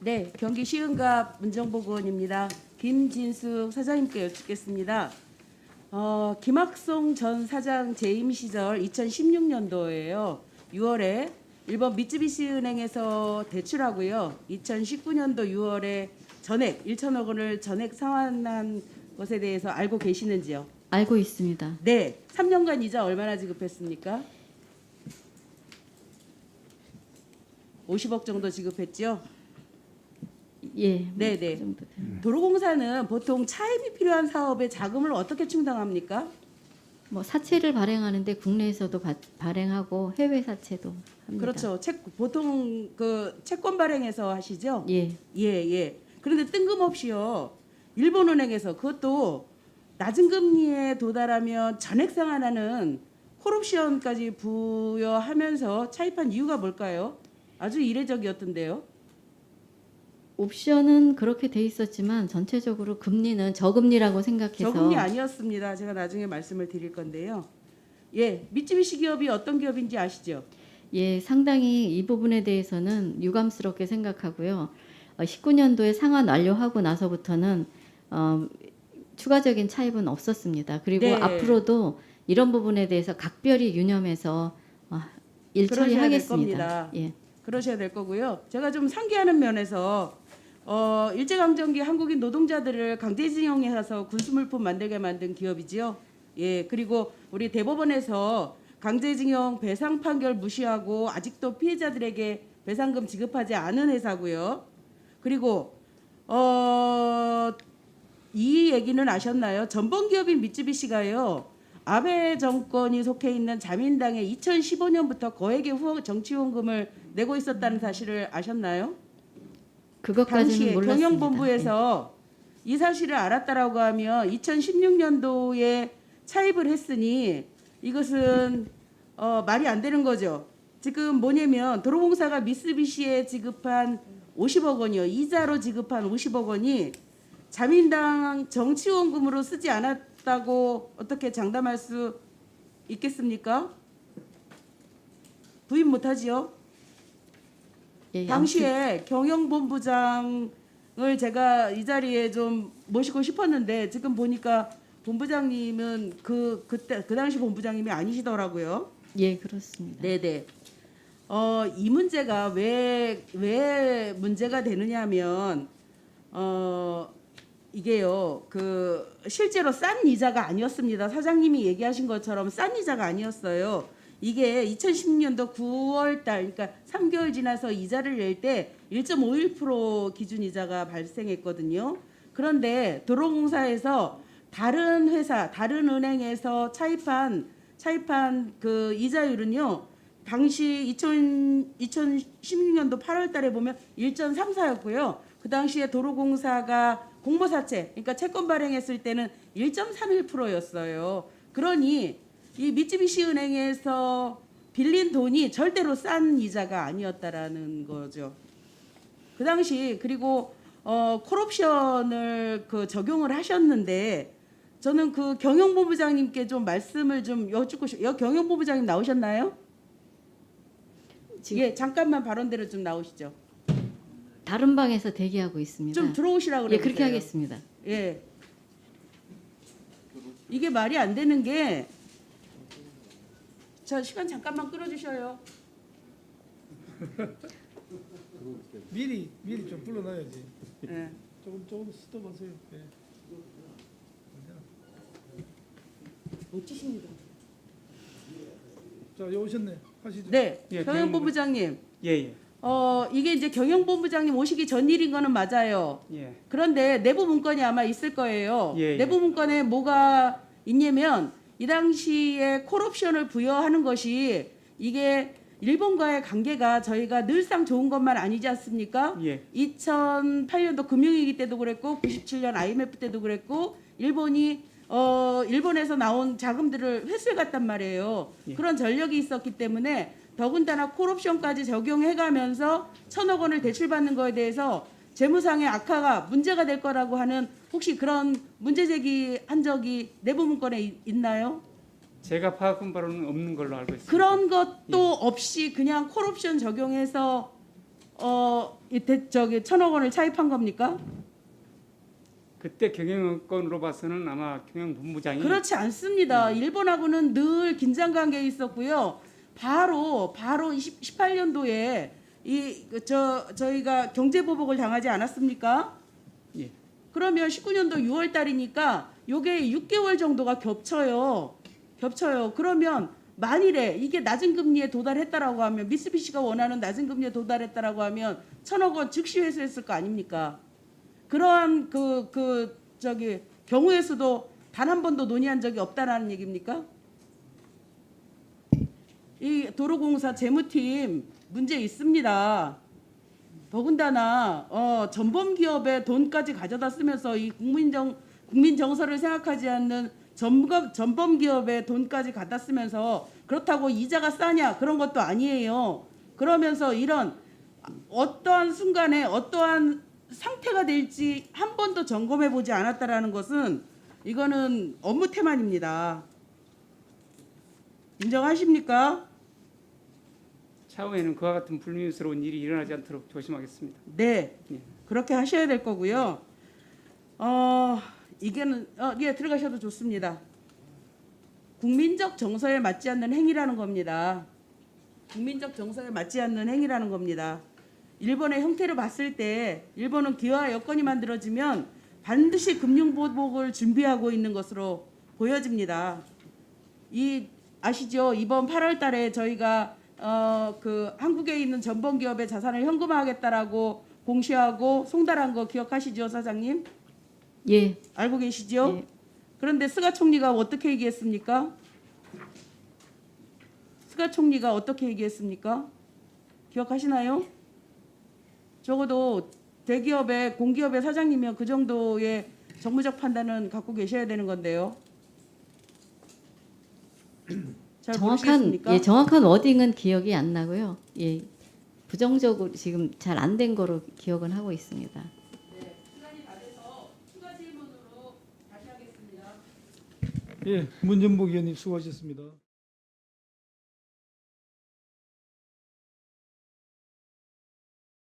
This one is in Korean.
네, 경기 시흥갑 문정보건입니다. 김진숙 사장님께 여쭙겠습니다. 김학송 전 사장 재임 시절 2016년도에요. 6월에 일본 미쯔비시 은행에서 대출하고요. 2019년도 6월에 전액 1천억 원을 전액 상환한 것에 대해서 알고 계시는지요? 알고 있습니다. 네, 3년간 이자 얼마나 지급했습니까? 50억 정도 지급했죠? 예. 네네. 그 정도 됩니다. 도로공사는 보통 차입이 필요한 사업에 자금을 어떻게 충당합니까? 뭐 사채를 발행하는데 국내에서도 발행하고 해외 사채도 합니다. 그렇죠. 보통 그 채권 발행해서 하시죠? 예. 예. 그런데 뜬금없이요. 일본은행에서 그것도 낮은 금리에 도달하면 전액 상환하는 콜옵션까지 부여하면서 차입한 이유가 뭘까요? 아주 이례적이었던데요. 옵션은 그렇게 돼 있었지만 전체적으로 금리는 저금리라고 생각해서 저금리 아니었습니다. 제가 나중에 말씀을 드릴 건데요. 예, 미쯔비시 기업이 어떤 기업인지 아시죠? 예, 상당히 이 부분에 대해서는 유감스럽게 생각하고요. 19년도에 상환 완료하고 나서부터는 추가적인 차입은 없었습니다. 그리고 네. 앞으로도 이런 부분에 대해서 각별히 유념해서 일 그러셔야 될 처리하겠습니다. 겁니다. 예. 그러셔야 될 거고요. 제가 좀 상기하는 면에서 일제강점기 한국인 노동자들을 강제징용해서 군수물품 만들게 만든 기업이지요. 예, 그리고 우리 대법원에서 강제징용 배상 판결 무시하고 아직도 피해자들에게 배상금 지급하지 않은 회사고요. 그리고 이 얘기는 아셨나요? 전범기업인 미쯔비시가요. 아베 정권이 속해 있는 자민당에 2015년부터 거액의 정치후원금을 내고 있었다는 사실을 아셨나요? 그것까지는 당시에 몰랐습니다. 경영본부에서 이 사실을 알았다라고 하면 2016년도에 차입을 했으니 이것은 말이 안 되는 거죠. 지금 뭐냐면 도로공사가 미쓰비시에 지급한 50억 원이요. 이자로 지급한 50억 원이 자민당 정치원금으로 쓰지 않았다고 어떻게 장담할 수 있겠습니까? 부인 못하지요? 예, 당시에 경영본부장을 제가 이 자리에 좀 모시고 싶었는데 지금 보니까 본부장님은 그 당시 본부장님이 아니시더라고요. 예, 그렇습니다. 네네. 이 문제가 왜 문제가 되느냐면 이게요. 그 실제로 싼 이자가 아니었습니다. 사장님이 얘기하신 것처럼 싼 이자가 아니었어요. 이게 2016년도 9월 달, 그러니까 3개월 지나서 이자를 낼 때 1.51% 기준 이자가 발생했거든요. 그런데 도로공사에서 다른 회사, 다른 은행에서 차입한 그 이자율은요. 당시 2016년도 8월 달에 보면 1.34였고요. 그 당시에 도로공사가 공모사채, 그러니까 채권 발행했을 때는 1.31%였어요. 그러니 이 미쯔비시 은행에서 빌린 돈이 절대로 싼 이자가 아니었다라는 거죠. 그 당시 그리고 콜옵션을 그 적용을 하셨는데 저는 그 경영본부장님께 좀 말씀을 좀 여쭙고 싶어요. 경영본부장님 나오셨나요? 예, 잠깐만 발언대로 좀 나오시죠. 다른 방에서 대기하고 있습니다. 좀 들어오시라고 그래요. 예, 그렇게 하겠습니다. 예. 이게 말이 안 되는 게 저 시간 잠깐만 끌어주셔요. 미리 좀 불러놔야지. 예. 조금 스톱 하세요. 네. 멋지십니다. 자, 여기 오셨네. 하시죠. 네, 예, 경영본부장님. 예. 이게 이제 경영본부장님 오시기 전 일인 거는 맞아요. 예. 그런데 내부 문건이 아마 있을 거예요. 예. 내부 문건에 뭐가 있냐면 이 당시에 콜옵션을 부여하는 것이 이게 일본과의 관계가 저희가 늘상 좋은 것만 아니지 않습니까? 예. 2008년도 금융위기 때도 그랬고 97년 IMF 때도 그랬고 일본에서 나온 자금들을 회수해 갔단 말이에요. 예. 그런 전력이 있었기 때문에 더군다나 콜옵션까지 적용해가면서 1,000억 원을 대출받는 거에 대해서 재무상의 악화가 문제가 될 거라고 하는 혹시 그런 문제 제기한 적이 내부 문건에 있나요? 제가 파악한 바로는 없는 걸로 알고 있습니다. 그런 것도 없이 그냥 콜옵션 적용해서 저기 1,000억 원을 차입한 겁니까? 그때 경영권으로 봐서는 아마 경영본부장이 그렇지 않습니다. 일본하고는 늘 긴장 관계에 있었고요. 바로 18년도에 저희가 경제 보복을 당하지 않았습니까? 예. 그러면 19년도 6월 달이니까 요게 6개월 정도가 겹쳐요. 그러면 만일에 이게 낮은 금리에 도달했다라고 하면 미쓰비시가 원하는 낮은 금리에 도달했다라고 하면 1,000억 원 즉시 회수했을 거 아닙니까? 그러한 저기 경우의 수도 단 한 번도 논의한 적이 없다라는 얘기입니까? 이 도로공사 재무팀 문제 있습니다. 더군다나 전범 기업의 돈까지 가져다 쓰면서 이 국민 정서를 생각하지 않는 전범 기업의 돈까지 갖다 쓰면서 그렇다고 이자가 싸냐 그런 것도 아니에요. 그러면서 이런 어떠한 순간에 어떠한 상태가 될지 한 번도 점검해 보지 않았다라는 것은 이거는 업무 태만입니다. 인정하십니까? 차후에는 그와 같은 불미스러운 일이 일어나지 않도록 조심하겠습니다. 네, 예. 그렇게 하셔야 될 거고요. 이게는 예, 들어가셔도 좋습니다. 국민적 정서에 맞지 않는 행위라는 겁니다. 국민적 정서에 맞지 않는 행위라는 겁니다. 일본의 형태를 봤을 때 일본은 기회와 여건이 만들어지면 반드시 금융보복을 준비하고 있는 것으로 보여집니다. 아시죠? 이번 8월 달에 저희가 한국에 있는 전범 기업의 자산을 현금화하겠다라고 공시하고 송달한 거 기억하시죠, 사장님? 예. 알고 계시죠? 예. 그런데 스가 총리가 어떻게 얘기했습니까? 스가 총리가 어떻게 얘기했습니까? 기억하시나요? 적어도 대기업의 공기업의 사장님이면 그 정도의 정무적 판단은 갖고 계셔야 되는 건데요. 잘 모르시겠습니까? 정확한 워딩은 기억이 안 나고요. 예. 부정적으로 지금 잘 안 된 거로 기억은 하고 있습니다. 네, 시간이 다 돼서 추가 질문으로 다시 하겠습니다. 예, 문전복 의원님 수고하셨습니다.